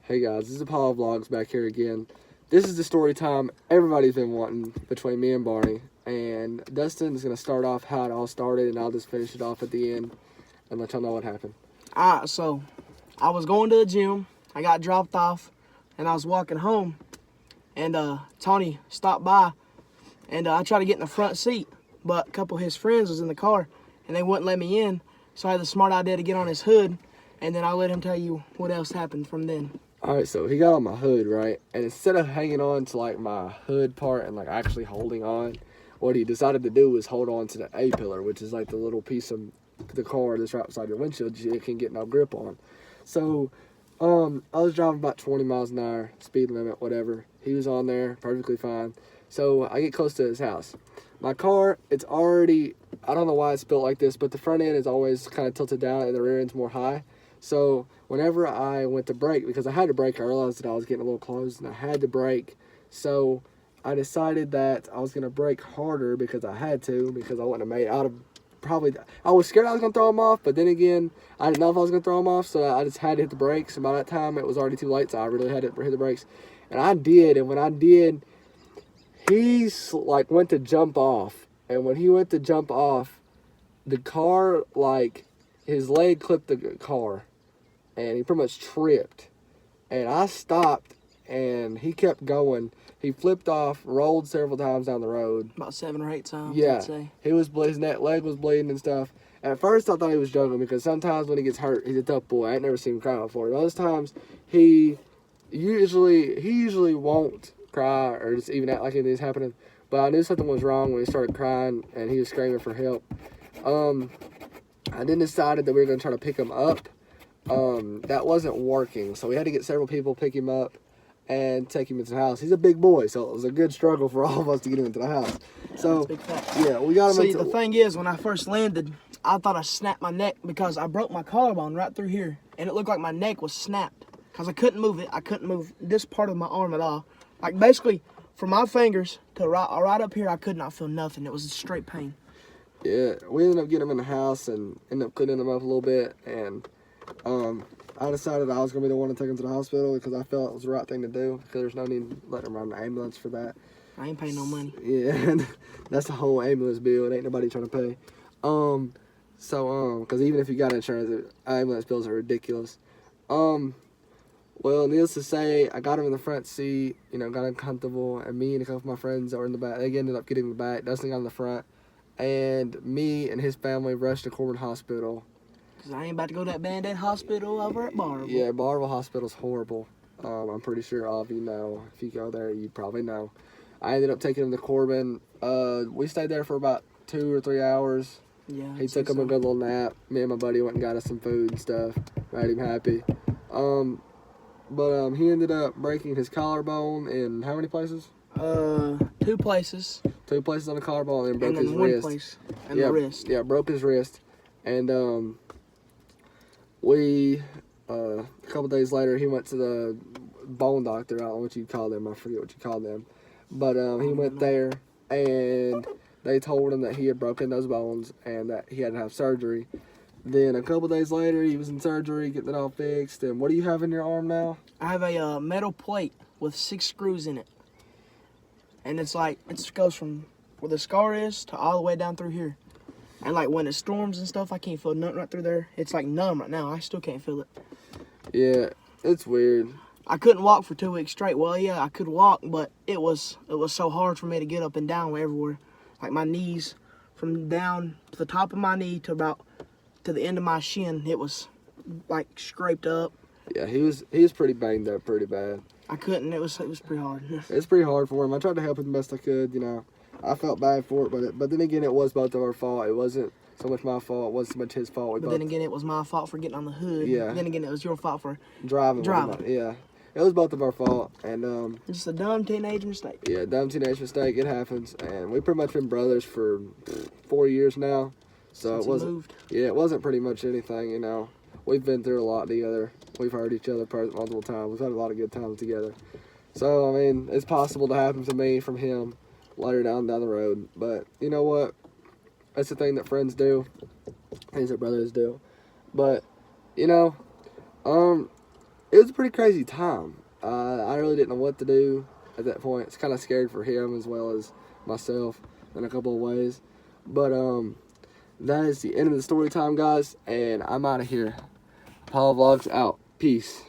Hey guys, this is Apollo Vlogs back here again. This is the story time everybody's been wanting between me and Barney. And Dustin is going to start off how it all started, and I'll just finish it off at the end and let y'all know what happened. Alright, so I was going to the gym. I got dropped off, and I was walking home. And Tony stopped by, and I tried to get in the front seat. But a couple of his friends was in the car, and they wouldn't let me in. So I had the smart idea to get on his hood, and then I'll let him tell you what else happened from then. Alright, so he got on my hood, right? And instead of hanging on to like my hood part and like actually holding on, what he decided to do was hold on to the A-pillar, which is like the little piece of the car that's right beside your windshield you can't get no grip on. So I was driving about 20 miles an hour, speed limit, whatever. He was on there, perfectly fine. So I get close to his house. My car, it's already, I don't know why it's built like this, but the front end is always kind of tilted down and the rear end's more high. So whenever I went to brake, because I had to brake, I realized that I was getting a little close and I had to brake. So I decided that I was going to brake harder because I had to, because I wouldn't have made it out of probably, I was scared I was going to throw him off, but then again, I didn't know if I was going to throw him off, so I just had to hit the brakes. And by that time, it was already too late, so I really had to hit the brakes. And I did, and when I did, he like went to jump off. And when he went to jump off, the car, like, his leg clipped the car. And he pretty much tripped. And I stopped, and he kept going. He flipped off, rolled several times down the road. About 7 or 8 times, yeah, I'd say. He was, his leg was bleeding and stuff. At first, I thought he was joking, because sometimes when he gets hurt, he's a tough boy. I ain't never seen him cry before. Those times, he usually won't cry or just even act like anything's happening. But I knew something was wrong when he started crying, and he was screaming for help. I then decided that we were going to try to pick him up. That wasn't working, so we had to get several people, pick him up, and take him into the house. He's a big boy, so it was a good struggle for all of us to get him into the house. So, yeah, we got him See, into... the thing is, when I first landed, I thought I snapped my neck because I broke my collarbone right through here, and it looked like my neck was snapped because I couldn't move it. I couldn't move this part of my arm at all. Like, basically, from my fingers to right up here, I could not feel nothing. It was straight pain. Yeah, we ended up getting him in the house and ended up cleaning him up a little bit, and I decided I was going to be the one to take him to the hospital because I felt it was the right thing to do, because there's no need letting him run an ambulance for that. I ain't paying no money. Yeah, that's the whole ambulance bill. It ain't nobody trying to pay. Because even if you got insurance, ambulance bills are ridiculous. Well, needless to say, I got him in the front seat, got him comfortable, and me and a couple of my friends that were in the back, they ended up getting in the back. Dustin got in the front, and me and his family rushed to Corbin Hospital. Because I ain't about to go to that Band-Aid hospital over at Barville. Yeah, Barville Hospital's horrible. I'm pretty sure all of you know. If you go there, you probably know. I ended up taking him to Corbin. We stayed there for about 2 or 3 hours. Yeah. He took him a good little nap. Me and my buddy went and got us some food and stuff. Made him happy. But he ended up breaking his collarbone in how many places? 2 places. 2 places on the collarbone, and broke and then his one wrist. Place and the wrist. Yeah, broke his wrist. And we a couple days later, he went to the bone doctor. I don't know what you call them. I forget what you call them. But he went there, and they told him that he had broken those bones and that he had to have surgery. Then a couple days later, he was in surgery, getting it all fixed. And what do you have in your arm now? I have a metal plate with 6 screws in it. And it's like, it goes from where the scar is to all the way down through here. And like when it storms and stuff, I can't feel nothing right through there. It's like numb right now. I still can't feel it. Yeah, it's weird. I couldn't walk for 2 weeks straight. Well, yeah, I could walk, but it was so hard for me to get up and down everywhere. Like my knees, from down to the top of my knee to the end of my shin, it was like scraped up. Yeah, he was pretty banged up, pretty bad. I couldn't. It was pretty hard. It's pretty hard for him. I tried to help him the best I could. I felt bad for it, but then again, it was both of our fault. It wasn't so much my fault. It wasn't so much his fault. But then again, it was my fault for getting on the hood. Yeah. Then again, it was your fault for driving. Yeah, it was both of our fault, and it's just a dumb teenage mistake. Yeah, dumb teenage mistake. It happens, and we've pretty much been brothers for 4 years now. So Since it wasn't. Moved. Yeah, it wasn't pretty much anything. We've been through a lot together. We've hurt each other multiple times. We've had a lot of good times together. So I mean, it's possible to happen to me from him later down the road. But you know what? That's the thing that friends do. Things that brothers do. But it was a pretty crazy time. I really didn't know what to do at that point. It's kind of scared for him as well as myself in a couple of ways. But that is the end of the story time, guys, and I'm out of here. Paul Vlogs out. Peace.